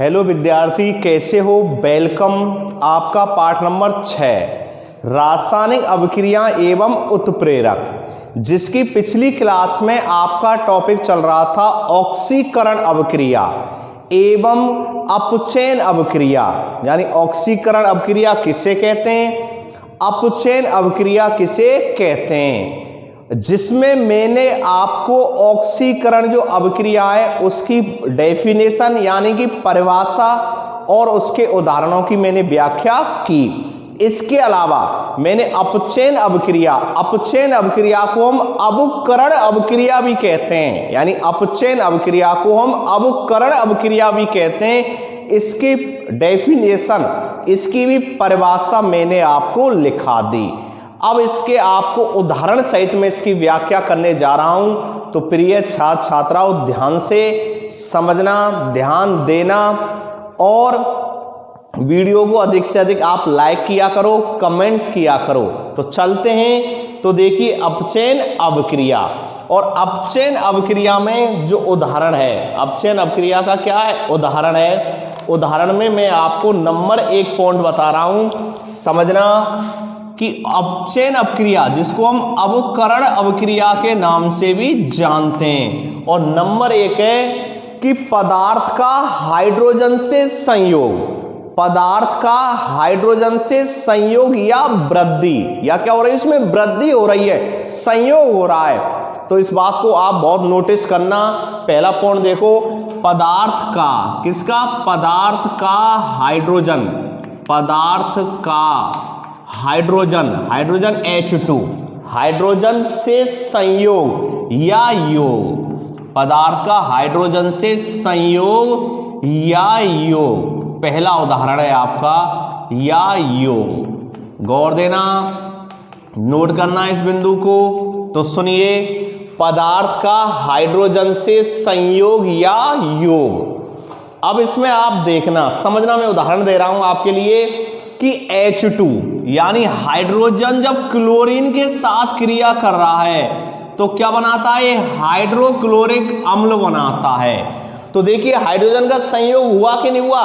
Hello विद्यार्थी, कैसे हो? वेलकम। आपका पाठ नंबर 6 रासायनिक अभिक्रिया एवं उत्प्रेरक, जिसकी पिछली क्लास में आपका टॉपिक चल रहा था ऑक्सीकरण अभिक्रिया एवं अपचयन अभिक्रिया। यानी ऑक्सीकरण अभिक्रिया किसे कहते हैं, अपचयन अभिक्रिया किसे कहते हैं, जिसमें मैंने आपको ऑक्सीकरण जो अभिक्रिया है उसकी डेफिनेशन यानी कि परिभाषा और उसके उदाहरणों की मैंने व्याख्या की। इसके अलावा मैंने अपचयन अभिक्रिया को हम अवकरण अभिक्रिया भी कहते हैं, यानी अपचयन अभिक्रिया को हम अवकरण अभिक्रिया भी कहते हैं। इसकी डेफिनेशन, इसकी भी परिभाषा मैंने आपको लिखा दी। अब इसके आपको उदाहरण सहित में इसकी व्याख्या करने जा रहा हूं, तो प्रिय छात्र छात्राओं ध्यान से समझना, ध्यान देना और वीडियो को अधिक से अधिक आप लाइक किया करो, कमेंट्स किया करो। तो चलते हैं। तो देखिए अपचयन अभिक्रिया, और अपचयन अभिक्रिया में जो उदाहरण है, अपचयन अभिक्रिया का क्या है उदाहरण है। उदाहरण में मैं आपको नंबर 1 पॉइंट बता रहा हूं, समझना कि अपचयन अभिक्रिया जिसको हम अवकरण अभिक्रिया के नाम से भी जानते हैं। और नंबर 1 है कि पदार्थ का हाइड्रोजन से संयोग, पदार्थ का हाइड्रोजन से संयोग या वृद्धि, या क्या हो रही है इसमें वृद्धि हो रही है, संयोग हो रहा है। तो इस बात को आप बहुत नोटिस करना। पहला पॉइंट देखो, पदार्थ का, किसका, पदार्थ का हाइड्रोजन, पदार्थ का हाइड्रोजन, हाइड्रोजन H2, हाइड्रोजन से संयोग या योग, पदार्थ का हाइड्रोजन से संयोग या योग, पहला उदाहरण है आपका या योग। गौर देना, नोट करना इस बिंदु को। तो सुनिए, पदार्थ का हाइड्रोजन से संयोग या योग। अब इसमें आप देखना, समझना, मैं उदाहरण दे रहा हूं आपके लिए कि H2 यानी हाइड्रोजन जब क्लोरीन के साथ क्रिया कर रहा है तो क्या बनाता है, हाइड्रोक्लोरिक अम्ल बनाता है। तो देखिए हाइड्रोजन का संयोग हुआ कि नहीं हुआ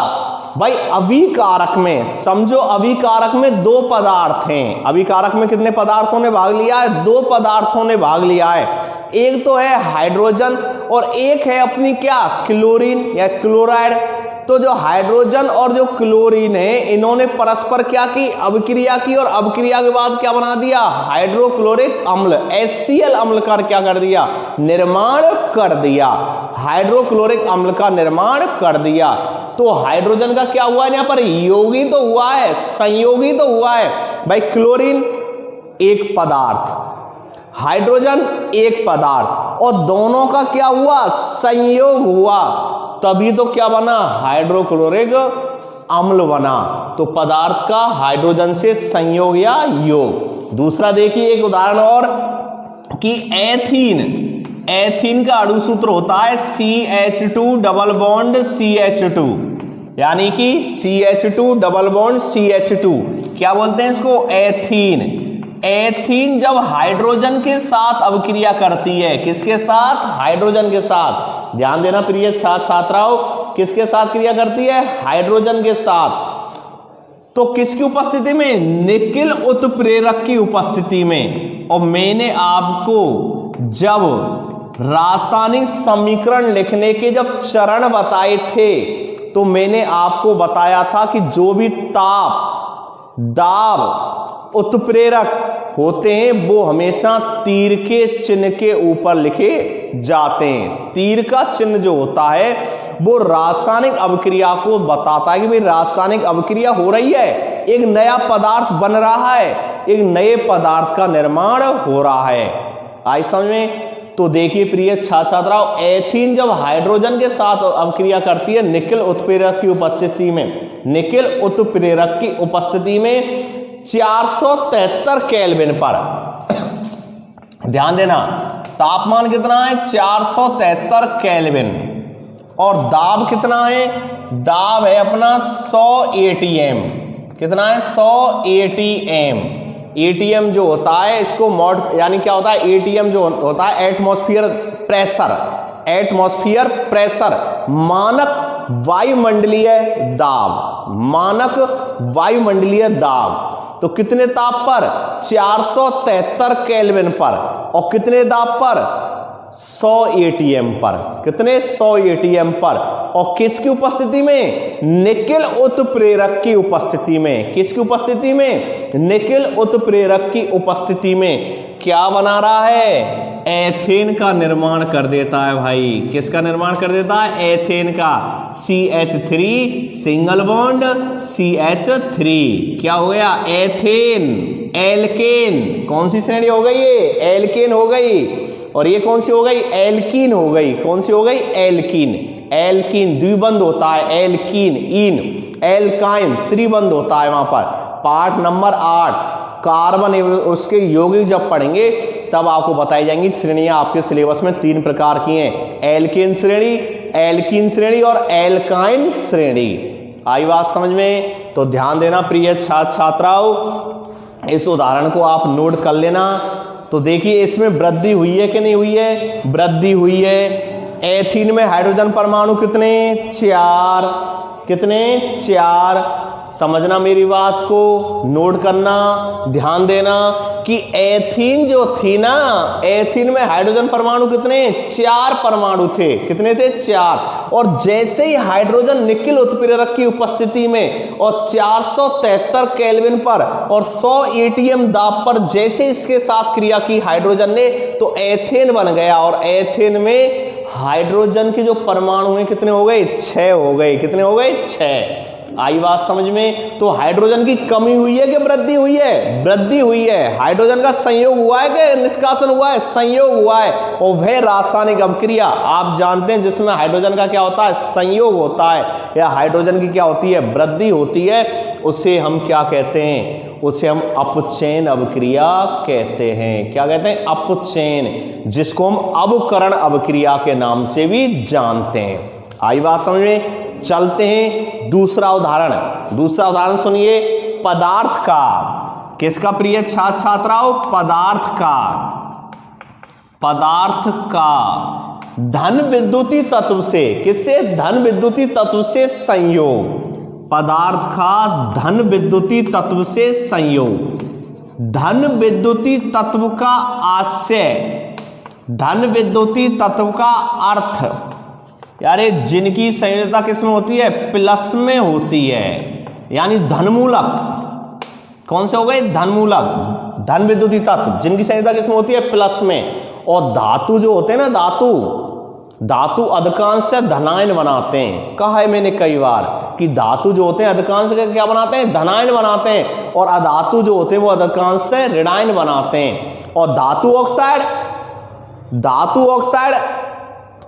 भाई। अभिकारक में समझो, अभिकारक में 2 पदार्थ हैं। अभिकारक में कितने पदार्थों ने भाग लिया है, 2 पदार्थों ने भाग लिया है। एक तो है हाइड्रोजन और एक है अपनी क्या, क्लोरीन या क्लोराइड। तो जो हाइड्रोजन और जो क्लोरीन है, इन्होंने परस्पर क्या की, अभिक्रिया की, और अभिक्रिया के बाद क्या बना दिया, हाइड्रोक्लोरिक अम्ल, HCl अम्ल का क्या कर दिया, निर्माण कर दिया, हाइड्रोक्लोरिक अम्ल का निर्माण कर दिया। तो हाइड्रोजन का क्या हुआ है यहाँ पर, योगी तो हुआ है, संयोगी तो हुआ है भाई। क्लोरीन एक पदार्थ, हाइड्रोजन एक पदार्थ, और दोनों का क्या हुआ, संयोग हुआ, तभी तो क्या बना, हाइड्रोक्लोरिक अम्ल बना। तो पदार्थ का हाइड्रोजन से संयोग या योग। दूसरा देखिए एक उदाहरण और कि एथीन, एथीन का अणु सूत्र होता है CH2 डबल बॉन्ड CH2, यानी कि CH2 डबल बॉन्ड CH2, क्या बोलते हैं इसको, एथीन। एथीन जब हाइड्रोजन के साथ अभिक्रिया करती है, किसके साथ, हाइड्रोजन के साथ। ध्यान देना प्रिय छात्र छात्राओं, किसके साथ क्रिया करती है, हाइड्रोजन के साथ। तो किसकी उपस्थिति में, निकिल उत्प्रेरक की उपस्थिति में। और मैंने आपको जब रासायनिक समीकरण लिखने के जब चरण बताए थे, तो मैंने आपको बताया था कि जो भी ताप, दाब, उत्प्रेरक होते हैं वो हमेशा तीर के चिन्ह के ऊपर लिखे जाते हैं। तीर का चिन्ह जो होता है वो रासायनिक अभिक्रिया को बताता है कि भाई रासायनिक अभिक्रिया हो रही है, एक नया पदार्थ बन रहा है, एक नए पदार्थ का निर्माण हो रहा है। आई समझ में। तो देखिए प्रिय छात्र छात्राओं, एथीन जब हाइड्रोजन के साथ अभिक्रिया करती है निकिल उत्प्रेरक की उपस्थिति में, निकिल उत्प्रेरक की उपस्थिति में 473 केल्विन पर, ध्यान देना तापमान कितना है, 473 केल्विन, और दाब कितना है, दाब है अपना 100 ATM। कितना है, 100 ATM। ATM जो होता है इसको मॉड, यानी क्या होता है, ATM जो होता है एटमॉस्फेयर प्रेशर, एटमॉस्फेयर प्रेशर, मानक वायुमंडलीय दाब, मानक वायुमंडलीय दाब। तो कितने ताप पर? 473 केल्विन पर। और कितने दाब पर? 100 एटीएम पर। कितने? 100 एटीएम पर। और किसकी उपस्थिति में? निकेल उत्प्रेरक की उपस्थिति में। किसकी उपस्थिति में? निकेल उत्प्रेरक की उपस्थिति में क्या बना रहा है? एथेन का निर्माण कर देता है भाई। किसका निर्माण कर देता है? एथेन का। CH3 सिंगल बॉन्ड CH3 क्या हो गया? Ethane, alkane. कौन सी श्रेणी हो गई ये? एल्केन हो गई। और ये कौन सी हो गई? एल्कीन हो गई। कौन सी हो गई? एल्कीन। एल्कीन द्विबंध होता है, एल्कीन, इन, एल्काइन त्रिबंध होता है वहां पर। पाठ नंबर 8 कार्बन एवं उसके यौगिक जब पढ़ेंगे तब आपको बताई जाएंगी श्रेणियां। आपके सिलेबस में 3 प्रकार की हैं, एल्केन श्रेणी, एल्कीन श्रेणी और एल्काइन श्रेणी। आई बात समझ में? तो ध्यान देना प्रिय छात्र छात्राओं, इस उदाहरण को आप नोट कर लेना। तो देखिए इसमें वृद्धि हुई है कि नहीं हुई है? वृद्धि हुई है। एथीन में हाइड्रोजन परमाणु कितने? 4। कितने? 4। समझना मेरी बात को, नोट करना, ध्यान देना कि एथीन जो थी ना, एथीन में हाइड्रोजन परमाणु कितने? 4 परमाणु थे। कितने थे? 4। और जैसे ही हाइड्रोजन निकेल उत्प्रेरक की उपस्थिति में और 473 केल्विन पर और 100 एटीएम दाब पर जैसे इसके साथ क्रिया की हाइड्रोजन ने, तो एथेन बन गया। और एथेन में हाइड्रोजन के जो परमाणु हैं कितने हो गए? 6 हो गए। कितने हो गए? 6। आई बात समझ में? तो हाइड्रोजन की कमी हुई है कि वृद्धि हुई है? वृद्धि हुई है। हाइड्रोजन का संयोग हुआ है कि निष्कासन हुआ है? संयोग हुआ है। और वह रासायनिक अभिक्रिया आप जानते हैं जिसमें हाइड्रोजन का क्या होता है? संयोग होता है, या हाइड्रोजन की क्या होती है? वृद्धि होती है। उसे हम क्या कहते हैं? उसे हम अपचयन अभिक्रिया कहते हैं। क्या कहते हैं? अपचयन, जिसको हम अवकरण अभिक्रिया के नाम से भी जानते हैं। आई बात समझ में? चलते हैं दूसरा उदाहरण। दूसरा उदाहरण सुनिए, पदार्थ का। किसका प्रिय छात्र छात्राओं? पदार्थ का। पदार्थ का धन विद्युतीय तत्व से, किससे? धन विद्युतीय तत्व से संयोग। पदार्थ का धन विद्युतीय तत्व से संयोग। धन विद्युतीय तत्व का आशय, धन विद्युतीय तत्व का अर्थ, यारे जिनकी संयोजकता किसमें होती है? प्लस में होती है, यानी धनमूलक। कौन से हो गए? धनमूलक, धन विद्युतीय तत्व जिनकी संयोजकता किसमें होती है? प्लस में। और धातु जो होते हैं ना, धातु अधिकांशतः धनायन बनाते हैं। कहा है मैंने कई बार कि धातु जो होते हैं अधिकांश क्या बनाते हैं? धनायन बनाते हैं। और अधातु जो होते हैं वो अधिकांशतः ऋणायन बनाते हैं। और धातु ऑक्साइड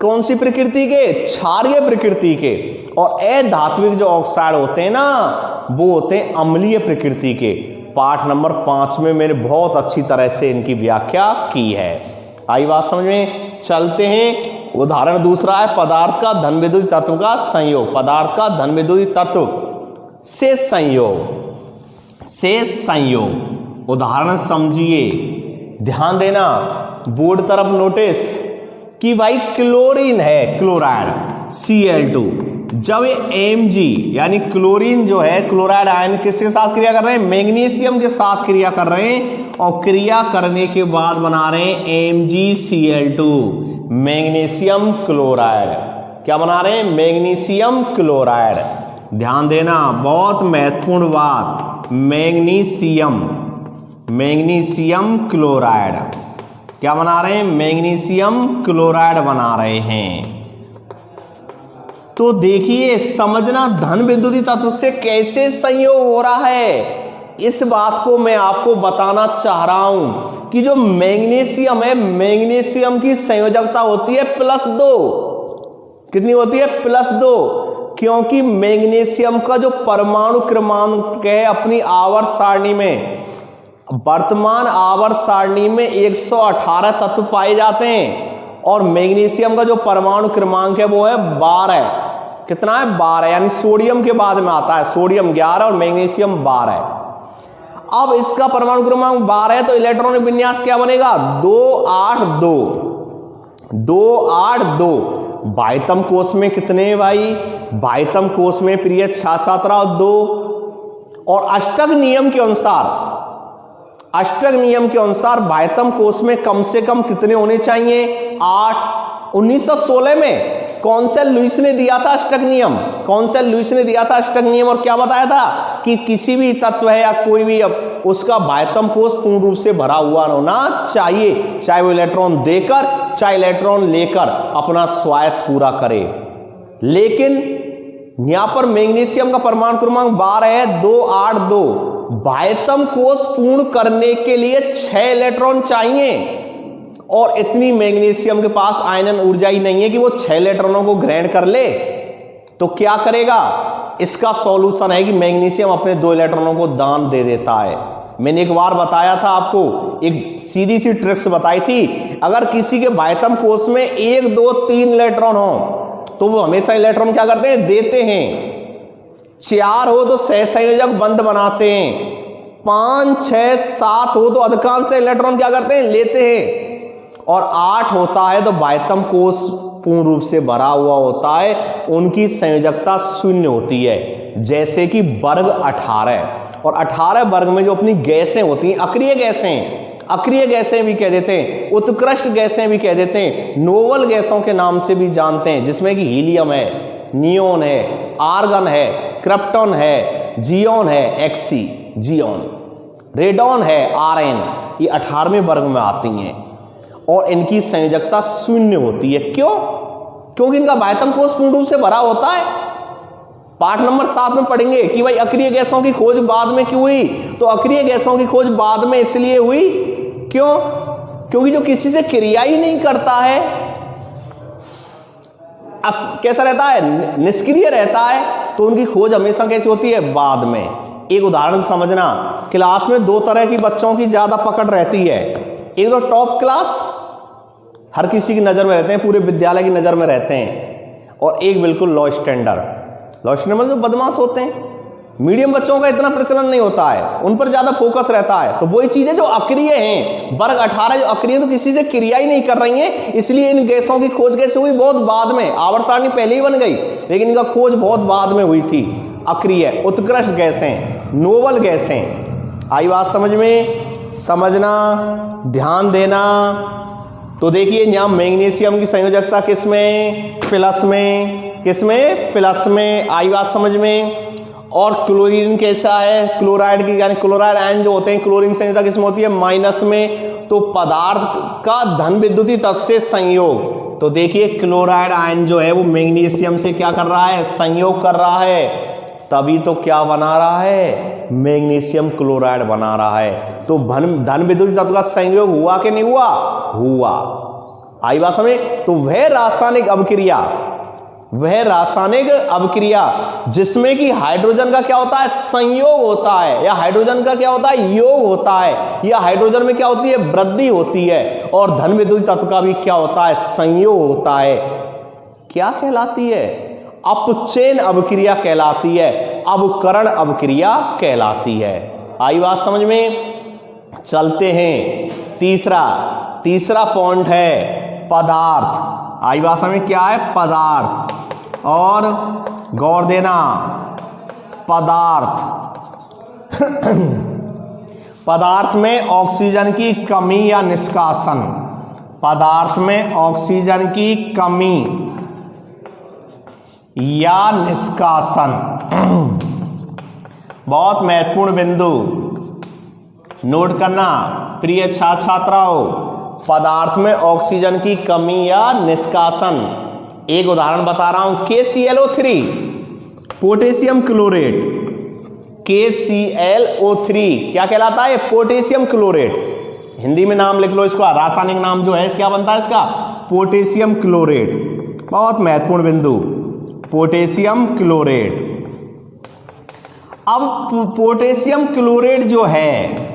कौन सी प्रकृति के? क्षारीय प्रकृति के। और अधात्विक जो ऑक्साइड होते हैं ना, वो होते हैं अम्लीय प्रकृति के। पाठ नंबर 5 में मैंने बहुत अच्छी तरह से इनकी व्याख्या की है। आई बात समझ में? चलते हैं। उदाहरण दूसरा है पदार्थ का धन विद्युतीय तत्व का संयोग। पदार्थ का धन विद्युतीय तत्व से संयोग। उदाहरण समझिए, ध्यान देना, बोर्ड तरफ नोटिस कि भाई क्लोरीन है, क्लोराइड Cl2। जब ये Mg यानी क्लोरीन जो है, क्लोराइड आयन किसके साथ क्रिया कर रहे हैं? मैग्नीशियम के साथ क्रिया कर रहे हैं। और क्रिया करने के बाद बना रहे हैं MgCl2, मैग्नीशियम क्लोराइड। क्या बना रहे हैं? Magnesium chloride. ध्यान देना, बहुत महत्वपूर्ण बात, मैग्नीशियम क्लोराइड। क्या बना रहे हैं? मैग्नीशियम क्लोराइड बना रहे हैं। तो देखिए, समझना धन विद्युतीय तत्व से कैसे संयोग हो रहा है, इस बात को मैं आपको बताना चाह रहा हूं कि जो मैग्नीशियम है, मैग्नीशियम की संयोजकता होती है +2। कितनी होती है? +2। क्योंकि मैग्नीशियम का जो परमाणु क्रमांक है अपनी आवर्त सारणी में, वर्तमान आवर्त सारणी में 118 तत्व पाए जाते हैं। और मैग्नीशियम का जो परमाणु क्रमांक है वो है 12। कितना है? 12, यानी सोडियम के बाद में आता है। सोडियम 11 और मैग्नीशियम 12। अब इसका परमाणु क्रमांक 12 है तो इलेक्ट्रॉनिक विन्यास क्या बनेगा? 282। बाह्यतम कोश में कितने हैं भाई? बाह्यतम कोश में प्रिय छात्राओ 2। और अष्टक नियम के अनुसार बाह्यतम कोश में कम से कम कितने होने चाहिए? 8। 1916 में कॉन्सेल लुईस ने दिया था अष्टक नियम, और क्या बताया था कि किसी भी तत्व है या कोई भी उसका बाह्यतम कोश पूर्ण रूप से भरा हुआ होना चाहिए, चाहे वो इलेक्ट्रॉन देकर चाहे इलेक्ट्रॉन लेकर अपना स्वायत्त पूरा करे। लेकिन यहां पर मैग्नीशियम का परमाणु क्रमांक 12 है 282। बाह्यतम कोश पूर्ण करने के लिए 6 इलेक्ट्रॉन चाहिए, और इतनी मैग्नीशियम के पास आयनन ऊर्जा ही नहीं है कि वो 6 इलेक्ट्रॉनों को ग्रहण कर ले। तो क्या करेगा? इसका सॉल्यूशन है कि मैग्नीशियम अपने 2 इलेक्ट्रॉनों को दान दे देता है। मैंने एक बार बताया था आपको, एक सीधी सी ट्रिक्स बताई थी। अगर किसी के बाह्यतम कोश में 1, 2, 3 इलेक्ट्रॉन हो तो वो हमेशा इलेक्ट्रॉन क्या करते हैं? देते हैं। 4 हो तो सहसंयोजक बंध बनाते हैं। 5, 6, 7 हो तो अधिकांश इलेक्ट्रॉन क्या करते हैं? लेते हैं। और 8 होता है तो बाह्यतम कोश पूर्ण रूप से भरा हुआ होता है, उनकी संयोजकता 0 होती है। जैसे कि वर्ग 18, और 18 वर्ग में जो अपनी गैसें होती हैं, अक्रिय गैसें भी कह देते हैं, उत्कृष्ट गैसें भी कह देते हैं, नोबल गैसों के नाम से भी जानते हैं, जिसमें कि हीलियम है, नियोन है, आर्गन है, क्रिप्टॉन है, जियोन है, एक्सी जियोन, रेडॉन है, आरएन, ये 18वें वर्ग में आती हैं। और इनकी संयोजकता 0 होती है। क्यों? क्योंकि इनका बाह्यतम कोश पूर्ण रूप से भरा होता है। पाठ नंबर 7 में पढ़ेंगे कि भाई अक्रिय गैसों की खोज बाद में क्यों हुई? तो अक्रिय गैसों की खोज बाद में इसलिए हुई, क्यों? क्योंकि जो किसी से क्रिया ही नहीं करता है, कैसा रहता है? निष्क्रिय रहता है, तो उनकी खोज हमेशा कैसी होती है? बाद में। एक उदाहरण समझना, क्लास में 2 तरह की बच्चों की ज्यादा पकड़ रहती है। एक तो टॉप क्लास, हर किसी की नजर में रहते हैं, पूरे विद्यालय की नजर में रहते हैं, और एक बिल्कुल लो स्टैंडर्ड जो बदमाश होते हैं। मीडियम बच्चों का इतना प्रचलन नहीं होता है, उन पर ज्यादा फोकस रहता है। तो वही चीजें जो अक्रिय हैं, वर्ग 18 जो अक्रिय, तो किसी से क्रिया ही नहीं कर रही हैं, इसलिए इन गैसों की खोज कैसे हुई? बहुत बाद में। आवर्त सारणी पहले ही बन गई, लेकिन इनका खोज बहुत बाद में हुई थी। अक्रिय, उत्कृष्ट गैसें, नोबल गैसें। आई बात समझ में? समझना, ध्यान देना। तो देखिए यहां मैग्नीशियम की संयोजकता किसमें? प्लस में। किसमें? प्लस में। आई बात समझ में? और क्लोरीन कैसा है? क्लोराइड की, यानी क्लोराइड आयन जो होते हैं, क्लोरीन संयोजकता किसमें होती है? माइनस में। तो पदार्थ का धन विद्युतीय तत्व से संयोग। तो देखिए क्लोराइड आयन जो है वो मैग्नीशियम से क्या कर रहा है? संयोग कर रहा है, तभी तो क्या बना रहा है? मैग्नीशियम क्लोराइड बना रहा है। तो धन विद्युतीय तत्व का संयोग हुआ कि नहीं हुआ? हुआ। आई बात समझ? तो वह रासायनिक अभिक्रिया जिसमें कि हाइड्रोजन का क्या होता है? संयोग होता है, या हाइड्रोजन का क्या होता है? योग होता है, या हाइड्रोजन में क्या होती है? वृद्धि होती है, और धन विद्युतीय तत्व का भी क्या होता है? संयोग होता है। क्या कहलाती है? अपचयन अभिक्रिया कहलाती है, अवकरण अभिक्रिया कहलाती है। आई बात समझ में? चलते हैं तीसरा पॉइंट है पदार्थ। आई बात समझ में? क्या है? पदार्थ। और गौर देना, पदार्थ में ऑक्सीजन की कमी या निष्कासन, पदार्थ में ऑक्सीजन की कमी या निष्कासन, बहुत महत्वपूर्ण बिंदु नोट करना प्रिय छात्र छात्राओं। पदार्थ में ऑक्सीजन की कमी या निष्कासन, एक उदाहरण बता रहा हूं, KClO3 पोटेशियम क्लोरेट। KClO3 क्या कहलाता है? Potassium chlorate. हिंदी में नाम लिख लो इसका, रासायनिक नाम जो है क्या बनता है इसका? Potassium chlorate. बहुत महत्वपूर्ण बिंदु, पोटेशियम क्लोरेट। अब पोटेशियम क्लोरेट जो है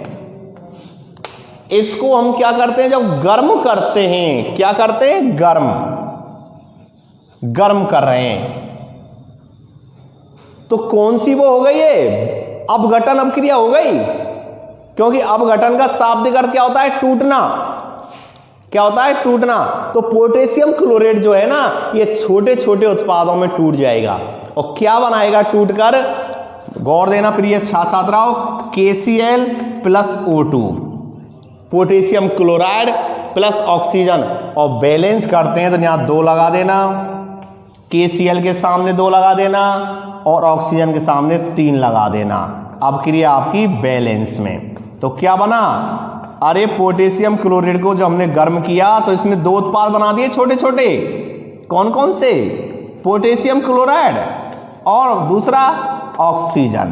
इसको हम क्या करते हैं? जब गर्म करते हैं, क्या करते हैं? गर्म कर रहे हैं, तो कौन सी वो हो गई है? अपघटन अभिक्रिया हो गई, क्योंकि अपघटन का शाब्दिक अर्थ क्या होता है? टूटना। क्या होता है? टूटना। तो पोटेशियम क्लोराइड जो है ना, ये छोटे छोटे उत्पादों में टूट जाएगा और क्या बनाएगा टूटकर? गौर देना प्रिय छात्राओं, KCl plus O2, potassium chloride plus oxygen, और बैलेंस करते हैं तो यहाँ 2 लगा देना, KCl के सामने 2 लगा देना और ऑक्सीजन के सामने 3 लगा देना। अब क्रिया आपकी बैलेंस में। तो क्या बना? अरे पोटेशियम क्लोराइड को जब हमने गर्म किया तो इसने 2 उत्पाद बना दिए छोटे छोटे। कौन कौन से? पोटेशियम क्लोराइड और दूसरा ऑक्सीजन।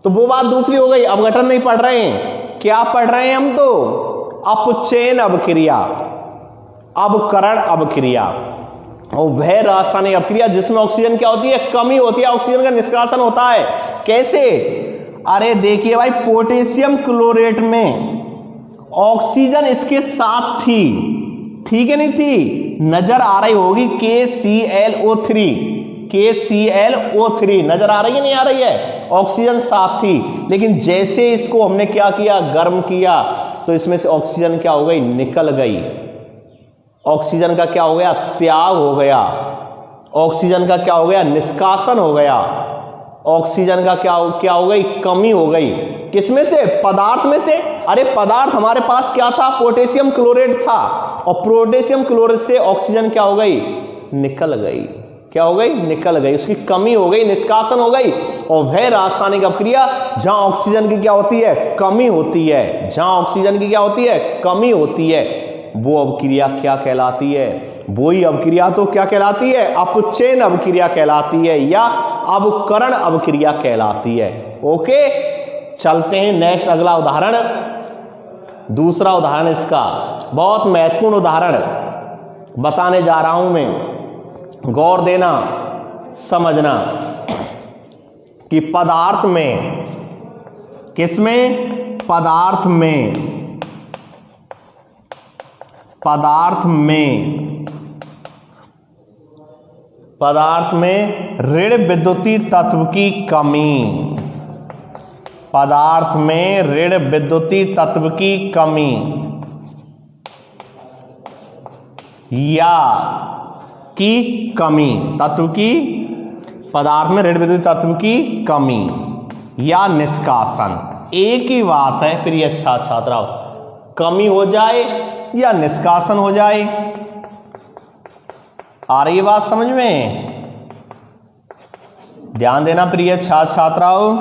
तो वो बात दूसरी हो गई, अपघटन नहीं पढ़ रहे हैं। क्या पढ़ रहे हैं हम? तो अपचयन अभिक्रिया, अवकरण अभिक्रिया, और वह रासायनिक अभिक्रिया जिसमें ऑक्सीजन क्या होती है? कमी होती है, ऑक्सीजन का निष्कासन होता है। कैसे? अरे देखिए भाई, पोटेशियम क्लोरेट में ऑक्सीजन इसके साथ थी, ठीक है नहीं थी? नजर आ रही होगी KClO3, KClO3 नजर आ रही है नहीं आ रही है? ऑक्सीजन साथ थी, लेकिन जैसे इसको हमने क्या किया? गर्म किया, तो इसमें से ऑक्सीजन क्या हो गई? निकल गई। ऑक्सीजन का क्या हो गया? त्याग हो गया। ऑक्सीजन का क्या हो गया? निष्कासन हो गया। ऑक्सीजन का क्या हो गई? कमी हो गई। किसमें से? पदार्थ में से। अरे पदार्थ हमारे पास क्या था? पोटेशियम क्लोराइड था, और पोटेशियम क्लोराइड से ऑक्सीजन क्या हो गई? निकल गई। क्या हो गई? निकल गई, उसकी कमी हो गई, निष्कासन हो गई। और वह रासायनिक अभिक्रिया जहां ऑक्सीजन की क्या होती है? कमी होती है। जहां ऑक्सीजन की क्या होती है? कमी होती है, वो अभिक्रिया क्या कहलाती है? वही अभिक्रिया तो क्या कहलाती है? अपचयन अभिक्रिया कहलाती है, या अवकरण अभिक्रिया कहलाती है। ओके, चलते हैं नेक्स्ट, अगला उदाहरण। दूसरा उदाहरण इसका बहुत महत्वपूर्ण उदाहरण बताने जा रहा हूं मैं। गौर देना, समझना कि पदार्थ में, किसमें? पदार्थ में, पदार्थ में, पदार्थ में ऋण विद्युतीय तत्व की कमी, पदार्थ में ऋण विद्युतीय तत्व की कमी या की कमी, तत्व की, पदार्थ में ऋण विद्युतीय तत्व की कमी या निष्कासन, एक ही बात है प्रिय छात्राओं। कमी हो जाए या निष्कासन हो जाए। आ रही बात समझ में? ध्यान देना प्रिय छात्राओं,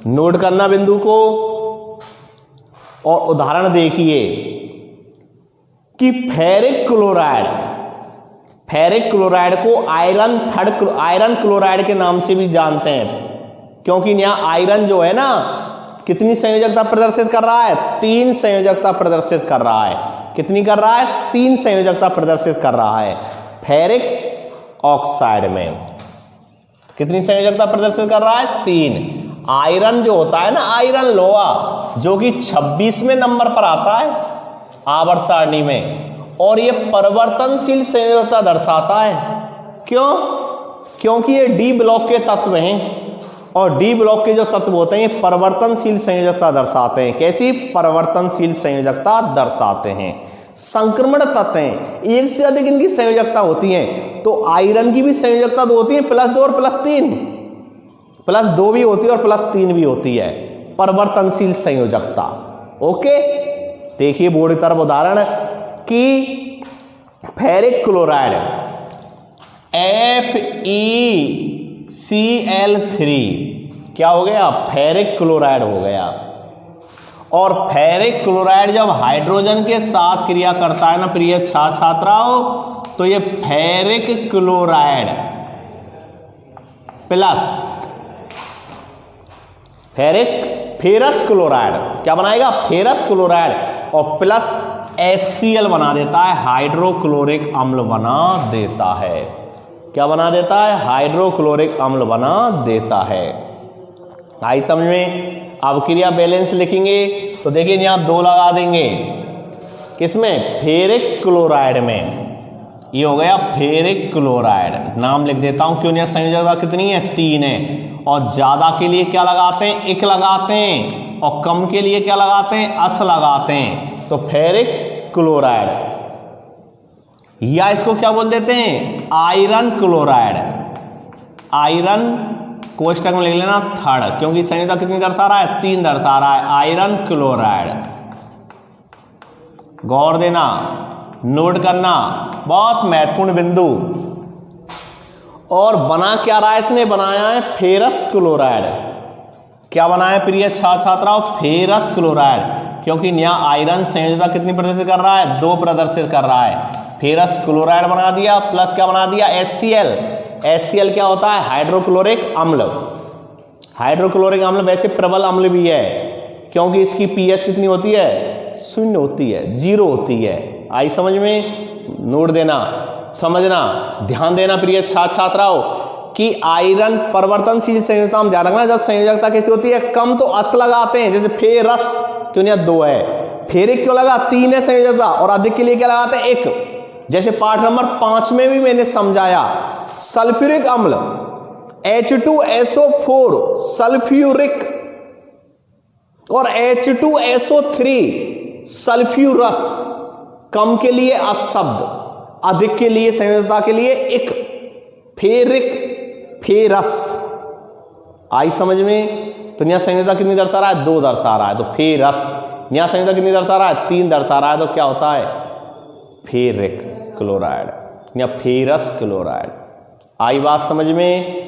नोट करना बिंदु को, और उदाहरण देखिए कि फेरिक क्लोराइड, फेरिक क्लोराइड को आयरन क्लोराइड के नाम से भी जानते हैं, क्योंकि यहां आयरन जो है ना, कितनी संयोजकता प्रदर्शित कर रहा है? 3 संयोजकता प्रदर्शित कर रहा है। कितनी कर रहा है? 3 संयोजकता प्रदर्शित कर रहा है। फेरिक ऑक्साइड में कितनी संयोजकता प्रदर्शित कर रहा है? 3। आयरन जो होता है ना, आयरन लोहा, जो कि 26वें नंबर पर आता है आवर्त सारणी में, और ये परिवर्तनशील संयोजकता दर्शाता है। क्यों? क्योंकि ये डी ब्लॉक के तत्व हैं, और डी ब्लॉक के जो तत्व होते हैं ये परिवर्तनशील संयोजकता दर्शाते हैं। कैसी? परिवर्तनशील संयोजकता दर्शाते हैं। संक्रमण तत्व हैं, एक से अधिक इनकी संयोजकता होती है। तो आयरन की भी संयोजकता 2 होती है, +2 और +3, +2 भी होती है और +3 भी होती है, परिवर्तनशील संयोजकता। ओके, देखिए बोर्ड की तरफ उदाहरण कि फेरिक क्लोराइड FeCl3 क्या हो गया? फेरिक क्लोराइड हो गया। और फेरिक क्लोराइड जब हाइड्रोजन के साथ क्रिया करता है ना प्रिय छात्राओं, तो ये ferric chloride plus ferrous chloride क्या बनाएगा? फेरस क्लोराइड, और प्लस HCl बना देता है, हाइड्रोक्लोरिक अम्ल बना देता है। क्या बना देता है? हाइड्रोक्लोरिक अम्ल बना देता है। आई समझ में? अब क्रिया बैलेंस लिखेंगे तो देखिए यहां 2 लगा देंगे। किसमें? फेरिक क्लोराइड में। ये हो गया फेरिक क्लोराइड, नाम लिख देता हूं, क्यों? संयोजकता कितनी है? 3 है। और ज्यादा के लिए क्या लगाते हैं? इक लगाते हैं, और कम के लिए क्या लगाते हैं? अस लगाते हैं। तो फेरिक क्लोराइड, या इसको क्या बोल देते हैं, आयरन क्लोराइड। आयरन कोष्टक में लिख लेना थर्ड, क्योंकि संयोजकता कितनी दर्शा रहा है, 3 दर्शा रहा है, आयरन क्लोराइड। गौर देना, नोट करना, बहुत महत्वपूर्ण बिंदु। और बना क्या रहा है, इसने बनाया है फेरस क्लोराइड। क्या बनाया प्रिय छात्र छात्राओं, फेरस क्लोराइड, क्योंकि यहाँ आयरन संयोजकता कितनी प्रदर्शित कर रहा है, 2 प्रदर्शित कर रहा है। फेरस क्लोराइड बना दिया, प्लस क्या बना दिया, HCl। HCl क्या होता है, हाइड्रोक्लोरिक अम्ल। हाइड्रोक्लोरिक अम्ल वैसे प्रबल अम्ल भी है, क्योंकि इसकी pH कितनी होती है, 0 होती है, 0 होती है। आई समझ में, नोट देना, समझना, ध्यान देना प्रिय छात्र छात्राओं कि आयरन परिवर्तनशील संयोजकता हम ध्यान रखना। जब संयोजकता कैसी होती है, कम तो अस लगाते हैं, जैसे फेरस क्यों नहीं 2 है, फेरिक क्यों लगा 3 है संयोजकता, और अधिक के लिए क्या लगाते हैं 1। जैसे पाठ नंबर 5 में भी मैंने समझाया, सल्फ्यूरिक अम्ल H2SO4 सल्फ्यूरिक और H2SO3 सल्फ्यूरस, कम के लिए अशब्द, अधिक के लिए संयोजकता के लिए 1, फेरिक, फेरस। आई समझ में, तो यहाँ संयोजकता कितनी दर्शा रहा है, 2 दर्शा रहा है, तो फेरस। यहाँ संयोजकता कितनी दर्शा रहा है, 3 दर्शा रहा है, तो क्या होता है, फेरिक क्लोराइड या फेरस क्लोराइड। आई बात समझ में।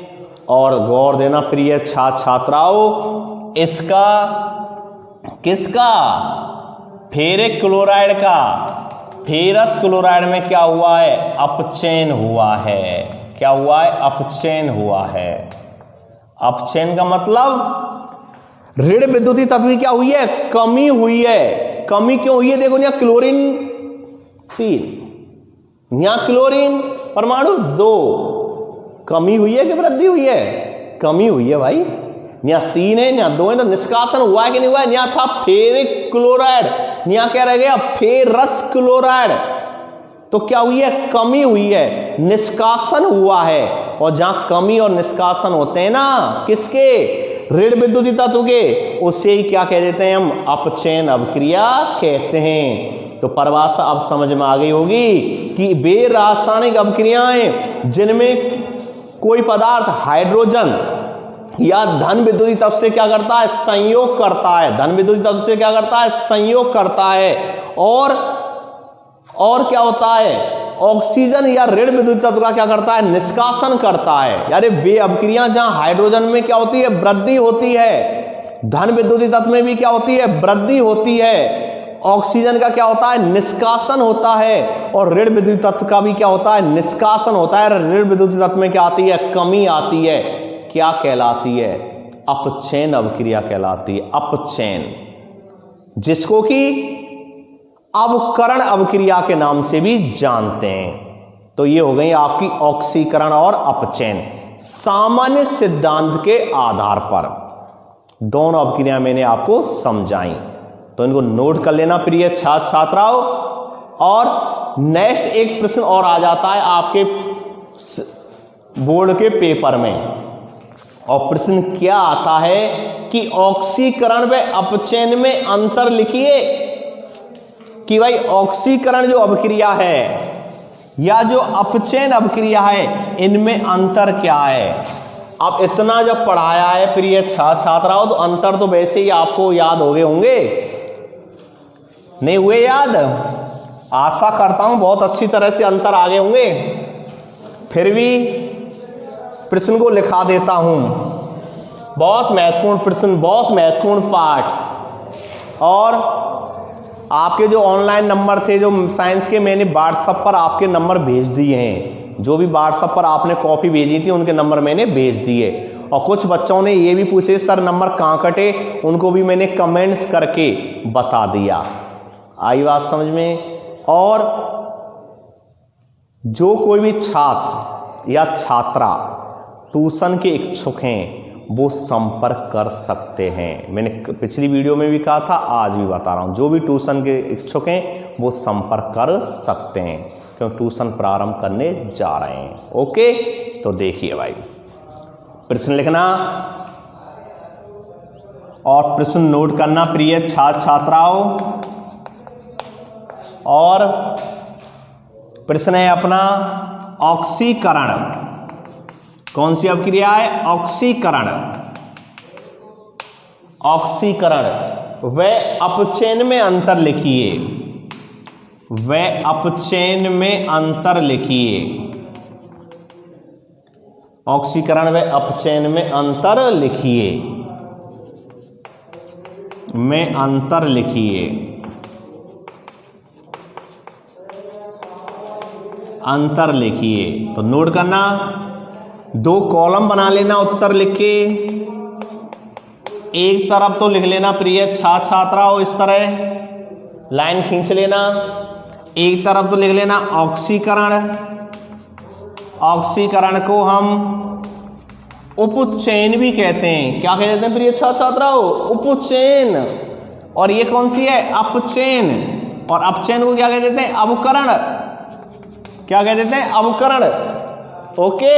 और गौर देना प्रिय छात्र छात्राओं, इसका किसका, फेरिक क्लोराइड का, फेरस क्लोराइड में क्या हुआ है, अपचयन हुआ है। क्या हुआ है, अपचयन हुआ है। अपचयन का मतलब ऋण विद्युतीय तत्व की क्या हुई है, कमी हुई है। कमी क्यों हुई है, देखो यहाँ क्लोरीन 3, यहाँ क्लोरीन परमाणु 2, कमी हुई है कि वृद्धि हुई है, कमी हुई है भाई। यहाँ 3 है, यहाँ 2 है, तो निष्कासन हुआ है कि नहीं हुआ है। यहाँ था फेरिक क्लोराइड, यहाँ क्या रह गया, फेरस क्लोराइड। तो क्या हुई है, कमी हुई है, निष्कासन हुआ है। और जहां कमी और निष्कासन होते हैं ना, किसके, ऋण विद्युतीय तत्व के, उसे ही क्या कह देते हैं हम, अपचयन अभिक्रिया कहते हैं। तो परिभाषा अब समझ में आ गई होगी कि वे रासायनिक अभिक्रियाएं जिनमें कोई पदार्थ हाइड्रोजन या धन विद्युतीय तत्व से क्या करता है, संयोग करता है, धन विद्युतीय तत्व से क्या करता है, संयोग करता है। और क्या होता है, ऑक्सीजन या ऋण विद्युतीय तत्व का क्या करता है, निष्कासन करता है। यानी वे अभिक्रियां जहां हाइड्रोजन में क्या होती है, वृद्धि होती है, धन विद्युतीय तत्व में भी क्या होती है, वृद्धि होती है। ऑक्सीजन का क्या होता है, निष्कासन होता है, और ऋण विद्युतीय तत्व का भी क्या होता है, निष्कासन होता है। ऋण विद्युतीय तत्व में क्या आती है, कमी आती है। क्या कहलाती है, अपचयन अभिक्रिया कहलाती है, अपचयन, जिसको कि अवकरण अभिक्रिया के नाम से भी जानते हैं। तो ये हो गई आपकी ऑक्सीकरण और अपचयन। सामान्य सिद्धांत के आधार पर दोनों अभिक्रिया मैंने आपको समझाई, तो इनको नोट कर लेना प्रिय छात्र छात्राओं। और नेक्स्ट एक प्रश्न और आ जाता है आपके बोर्ड के पेपर में, और प्रश्न क्या आता है कि ऑक्सीकरण व अपचयन में अंतर लिखिए। कि भाई ऑक्सीकरण जो अभिक्रिया है या जो अपचयन अभिक्रिया है, इनमें अंतर क्या है। अब इतना जब पढ़ाया है प्रिय छात्र छात्राओं, तो अंतर तो वैसे ही आपको याद हो गए होंगे, नहीं हुए याद, आशा करता हूं बहुत अच्छी तरह से अंतर आ गए होंगे। फिर भी प्रश्न को लिखा देता हूं, बहुत महत्वपूर्ण प्रश्न, बहुत महत्वपूर्ण पाठ। और आपके जो ऑनलाइन नंबर थे, जो साइंस के, मैंने व्हाट्सएप पर आपके नंबर भेज दिए हैं। जो भी व्हाट्सएप पर आपने कॉपी भेजी थी, उनके नंबर मैंने भेज दिए। और कुछ बच्चों ने ये भी पूछे सर नंबर कहाँ कटे, उनको भी मैंने कमेंट्स करके बता दिया। आई बात समझ में। और जो कोई भी छात्र या छात्रा ट्यूशन के इच्छुक हैं, वो संपर्क कर सकते हैं। मैंने पिछली वीडियो में भी कहा था, आज भी बता रहा हूं, जो भी ट्यूशन के इच्छुक हैं वो संपर्क कर सकते हैं, क्योंकि ट्यूशन प्रारंभ करने जा रहे हैं। ओके, तो देखिए भाई, प्रश्न लिखना और प्रश्न नोट करना प्रिय छात्र छात्राओं। और प्रश्न है अपना ऑक्सीकरण। कौन सी अभिक्रिया है? ऑक्सीकरण। ऑक्सीकरण व अपचयन में अंतर लिखिए। व अपचयन में अंतर लिखिए। ऑक्सीकरण व अपचयन में अंतर लिखिए। में अंतर लिखिए। अंतर लिखिए। तो नोट करना, 2 कॉलम बना लेना उत्तर लिख के। एक तरफ तो लिख लेना प्रिय छात्र छात्राओं, इस तरह लाइन खींच लेना। एक तरफ तो लिख लेना ऑक्सीकरण। ऑक्सीकरण को हम उपचयन भी कहते हैं। क्या कहते हैं प्रिय छात्र छात्राओं? उपचयन। और ये कौन सी है? अपचयन। और अपचयन को क्या कह देते हैं? अवकरण। क्या कह देते हैं? अवकरण। ओके,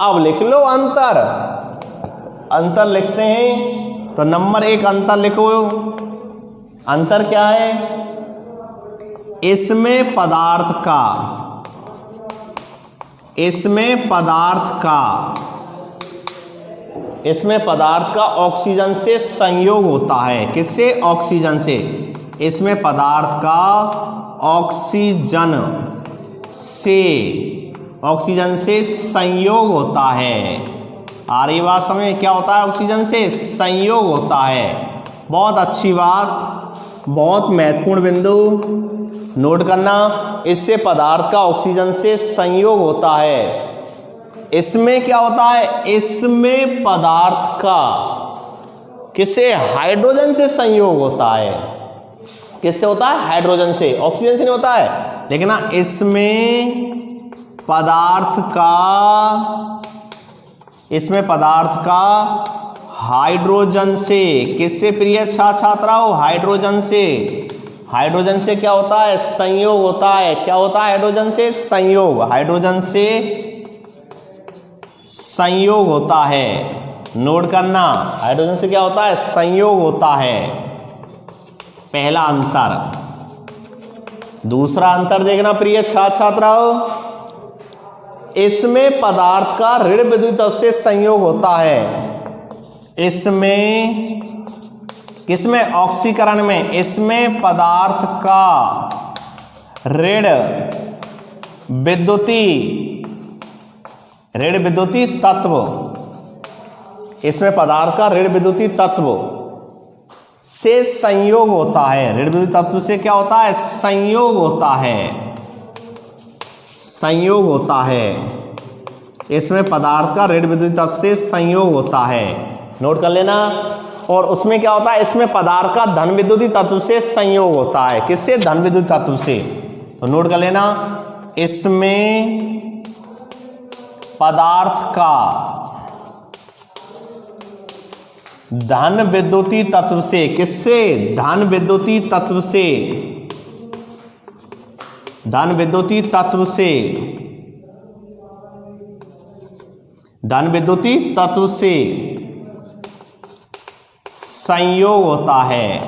अब लिख लो अंतर। अंतर लिखते हैं तो नंबर 1 अंतर लिखो। अंतर क्या है? इसमें पदार्थ का, इसमें पदार्थ का, इसमें पदार्थ का ऑक्सीजन से संयोग होता है। किससे? ऑक्सीजन से। इसमें पदार्थ का ऑक्सीजन से, ऑक्सीजन से संयोग होता है। आ रही बात समझ? क्या होता है? ऑक्सीजन से संयोग होता है। बहुत अच्छी बात, बहुत महत्वपूर्ण बिंदु नोट करना। इससे पदार्थ का ऑक्सीजन से संयोग होता है। इसमें क्या होता है? इसमें पदार्थ का किससे? हाइड्रोजन से संयोग होता है। किससे होता है? हाइड्रोजन से, ऑक्सीजन से नहीं होता है। लेकिन ना इसमें पदार्थ का, इसमें पदार्थ का हाइड्रोजन से, किससे प्रिय छात्र छात्राओं? हाइड्रोजन से। हाइड्रोजन से क्या होता है? संयोग होता है। क्या होता है? हाइड्रोजन से संयोग। हाइड्रोजन से संयोग होता है। नोट करना, हाइड्रोजन से क्या होता है? संयोग होता है। पहला अंतर। दूसरा अंतर देखना प्रिय छात्र छात्राओं, इसमें पदार्थ का ऋण विद्युत तत्व से संयोग होता है। इसमें, किसमें? ऑक्सीकरण में। इसमें पदार्थ का ऋण विद्युती, ऋण विद्युती तत्व, इसमें पदार्थ का ऋण विद्युती तत्व से संयोग होता है। ऋण विद्युत तत्व से क्या होता है? संयोग होता है। संयोग होता है। इसमें पदार्थ का ऋण विद्युत तत्व से संयोग होता है। नोट कर लेना। और उसमें क्या होता है? इसमें पदार्थ का धन विद्युती तत्व से संयोग होता है। किससे? धन विद्युत तत्व से। तो नोट कर लेना, इसमें पदार्थ का धन विद्युती तत्व से, किससे? धन विद्युती तत्व से, धन विद्युती तत्व से, धन विद्युती तत्व से संयोग होता है।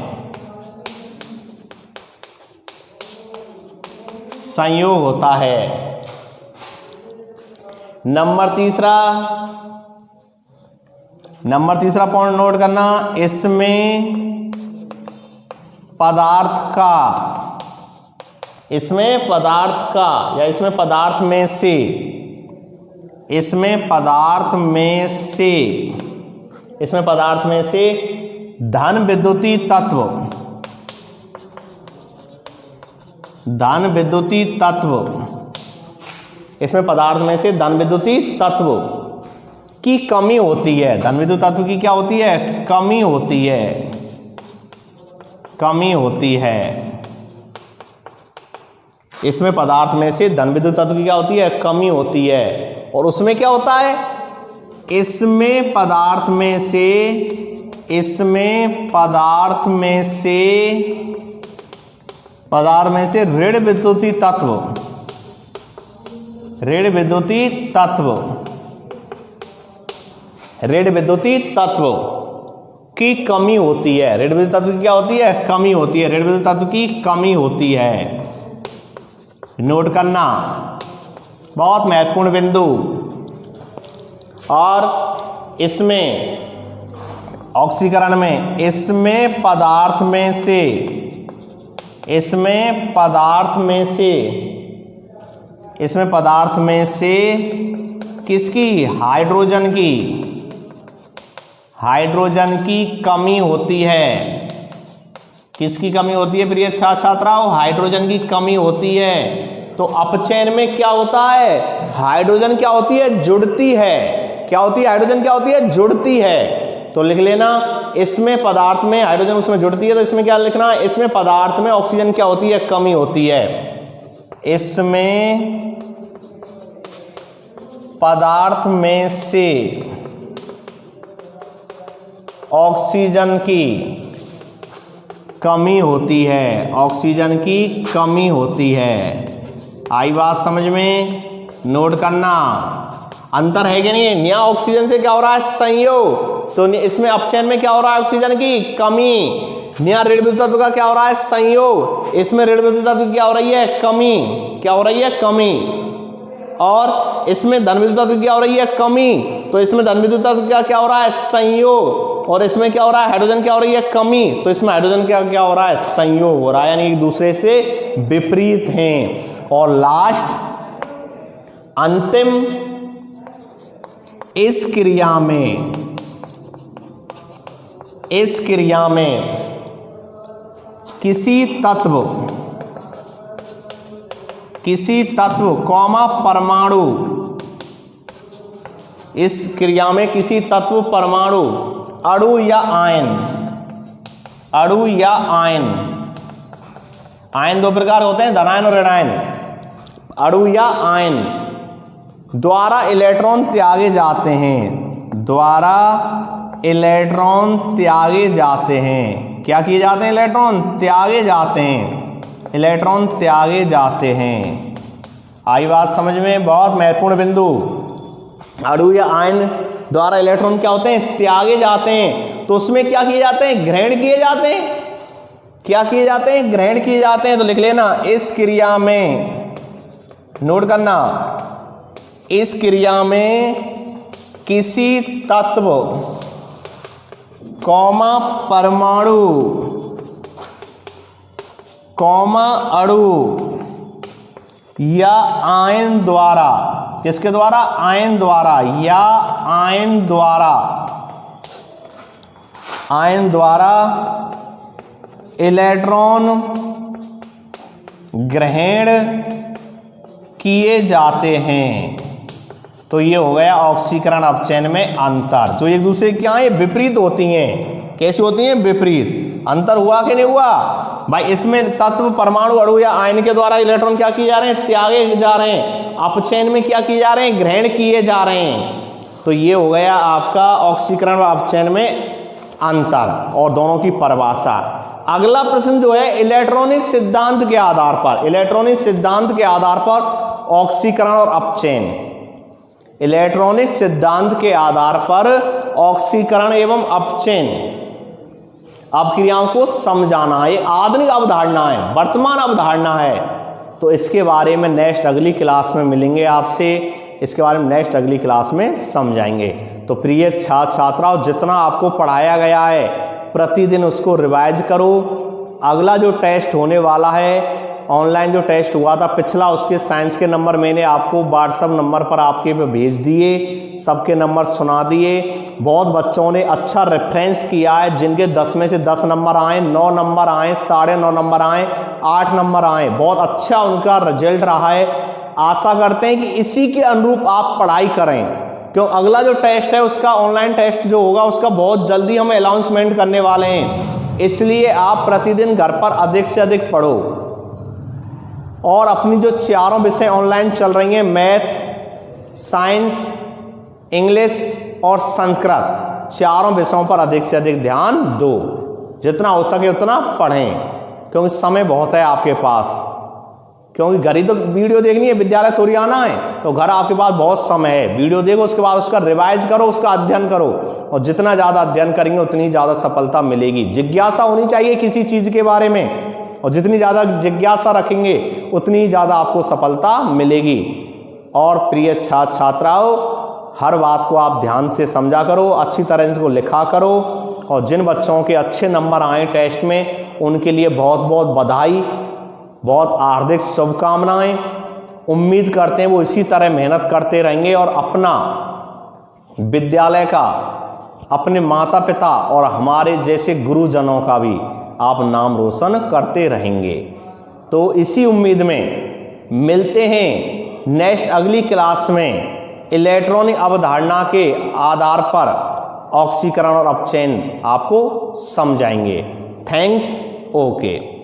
संयोग होता है। नंबर तीसरा पॉइंट नोट करना, इसमें पदार्थ का, इसमें पदार्थ का या इसमें पदार्थ में से, इसमें पदार्थ में से, इसमें पदार्थ में से धन विद्युती तत्व, धन विद्युती तत्व, इसमें पदार्थ में से धन विद्युती तत्व की कमी होती है। धन विद्युत तत्व की क्या होती है? कमी होती है। कमी होती है। इसमें पदार्थ में से धन विद्युत तत्व की क्या होती है? कमी होती है। और उसमें क्या होता है? इसमें पदार्थ में से, इसमें पदार्थ में से, पदार्थ में से ऋण विद्युती तत्व, ऋण विद्युती तत्व, ऋण विद्युती तत्व की कमी होती है। ऋण विद्युत तत्व की क्या होती है? कमी होती है। ऋण विद्युत तत्व की कमी होती है। नोट करना, बहुत महत्वपूर्ण बिंदु। और इसमें ऑक्सीकरण में इसमें पदार्थ में से किसकी? हाइड्रोजन की कमी होती है। किसकी कमी होती है प्रिय छात्राओं? हाइड्रोजन की कमी होती है। तो अपचयन में क्या होता है? हाइड्रोजन क्या होती है? जुड़ती है। क्या होती है? हाइड्रोजन क्या होती है? जुड़ती है। तो लिख लेना, इसमें पदार्थ में हाइड्रोजन उसमें जुड़ती है, तो इसमें क्या लिखना? इसमें पदार्थ में ऑक्सीजन क्या होती है? कमी होती है। इसमें पदार्थ में से ऑक्सीजन की कमी होती है। ऑक्सीजन की कमी होती है। आई बात समझ में? नोट करना, अंतर है कि नहीं? नया ऑक्सीजन से क्या हो रहा है? संयोग। तो इसमें अपचयन में क्या हो रहा है? ऑक्सीजन की कमी। नया ऋण विद्युत तत्व का क्या हो रहा है? संयोग। इसमें ऋण विद्युत तत्व की क्या हो रही है? कमी। क्या हो रही है? कमी। और इसमें धन विद्युत तत्व की क्या हो रही है? कमी। तो इसमें धन विद्युत तत्व का क्या हो रहा है? संयोग। और इसमें क्या हो रहा है? हाइड्रोजन क्या हो रही है? कमी। तो इसमें हाइड्रोजन क्या हो रहा है? संयोग हो रहा है, यानी एक दूसरे से विपरीत हैं। और लास्ट अंतिम, इस क्रिया में किसी तत्व कौमा परमाणु, इस क्रिया में किसी तत्व परमाणु, अणु या आयन दो प्रकार होते हैं, धनायन और ऋणायन। अणु या आयन द्वारा इलेक्ट्रॉन त्यागे जाते हैं। क्या किए जाते हैं? इलेक्ट्रॉन त्यागे जाते हैं। आई बात समझ में? बहुत महत्वपूर्ण बिंदु। अणु या आयन द्वारा इलेक्ट्रॉन क्या होते हैं? त्यागे जाते हैं। तो उसमें क्या किए जाते हैं? ग्रहण किए जाते हैं। क्या किए जाते हैं? ग्रहण किए जाते हैं। तो लिख लेना, इस क्रिया में, नोट करना, इस क्रिया में किसी तत्व कौमा परमाणु कौमा अणु या आयन द्वारा, किसके द्वारा? आयन द्वारा या आयन द्वारा इलेक्ट्रॉन ग्रहण किए जाते हैं। तो ये हो गया ऑक्सीकरण अपचयन में अंतर, जो एक दूसरे क्या है? विपरीत होती हैं। कैसी होती हैं? विपरीत। अंतर हुआ कि नहीं हुआ भाई? इसमें तत्व परमाणु, अणु या आयन के द्वारा इलेक्ट्रॉन क्या किए जा रहे हैं? त्यागे जा रहे हैं। अपचयन में क्या किए जा रहे हैं? ग्रहण किए जा रहे हैं। तो ये हो गया आपका ऑक्सीकरण व अपचयन में अंतर और दोनों की परिभाषा। अगला प्रश्न जो है, इलेक्ट्रॉनिक सिद्धांत के आधार पर ऑक्सीकरण और अपचयन। इलेक्ट्रॉनिक सिद्धांत के आधार पर ऑक्सीकरण एवं अपचयन अपक्रियाओं को समझाना, ये आधुनिक अवधारणा है, वर्तमान अवधारणा है। तो इसके बारे में नेक्स्ट अगली क्लास में मिलेंगे आपसे, इसके बारे में नेक्स्ट अगली क्लास में समझाएंगे। तो प्रिय छात्राओं, जितना आपको पढ़ाया गया है प्रतिदिन उसको रिवाइज करो। अगला जो टेस्ट होने वाला है, ऑनलाइन जो टेस्ट हुआ था पिछला, उसके साइंस के नंबर मैंने आपको व्हाट्सएप नंबर पर आपके पे भेज दिए, सबके नंबर सुना दिए। बहुत बच्चों ने अच्छा रेफरेंस किया है, जिनके 10 में से 10 नंबर आए, 9 नंबर आए, 9.5 नंबर आए, 8 नंबर आए, बहुत अच्छा उनका रिजल्ट रहा है। आशा करते हैं कि इसी के अनुरूप आप पढ़ाई करें, क्यों अगला जो टेस्ट है उसका ऑनलाइन टेस्ट जो होगा उसका बहुत जल्दी हम अनाउंसमेंट करने वाले हैं। इसलिए आप प्रतिदिन घर पर अधिक से अधिक पढ़ो और अपनी जो चारों विषय ऑनलाइन चल रही हैं, मैथ, साइंस, इंग्लिश और संस्कृत, चारों विषयों पर अधिक से अधिक ध्यान दो। जितना हो सके उतना पढ़ें, क्योंकि समय बहुत है आपके पास। क्योंकि घर ही तो वीडियो देखनी है, विद्यालय थोड़ी आना है। तो घर आपके पास बहुत समय है, वीडियो देखो, उसके बाद उसका रिवाइज करो, उसका अध्ययन करो, और जितना ज़्यादा अध्ययन करेंगे उतनी ज़्यादा सफलता मिलेगी। जिज्ञासा होनी चाहिए किसी चीज़ के बारे में, और जितनी ज़्यादा जिज्ञासा रखेंगे उतनी ज़्यादा आपको सफलता मिलेगी। और प्रिय छात्र छात्राओं, हर बात को आप ध्यान से समझा करो, अच्छी तरह इसको लिखा करो, और जिन बच्चों के अच्छे नंबर आए टेस्ट में उनके लिए बहुत बहुत बधाई, बहुत हार्दिक शुभकामनाएं। उम्मीद करते हैं वो इसी तरह मेहनत करते रहेंगे और अपना विद्यालय का, अपने माता पिता और हमारे जैसे गुरुजनों का भी आप नाम रोशन करते रहेंगे। तो इसी उम्मीद में मिलते हैं नेक्स्ट अगली क्लास में। इलेक्ट्रॉनिक अवधारणा के आधार पर ऑक्सीकरण और अपचयन आपको समझाएंगे। थैंक्स। ओके।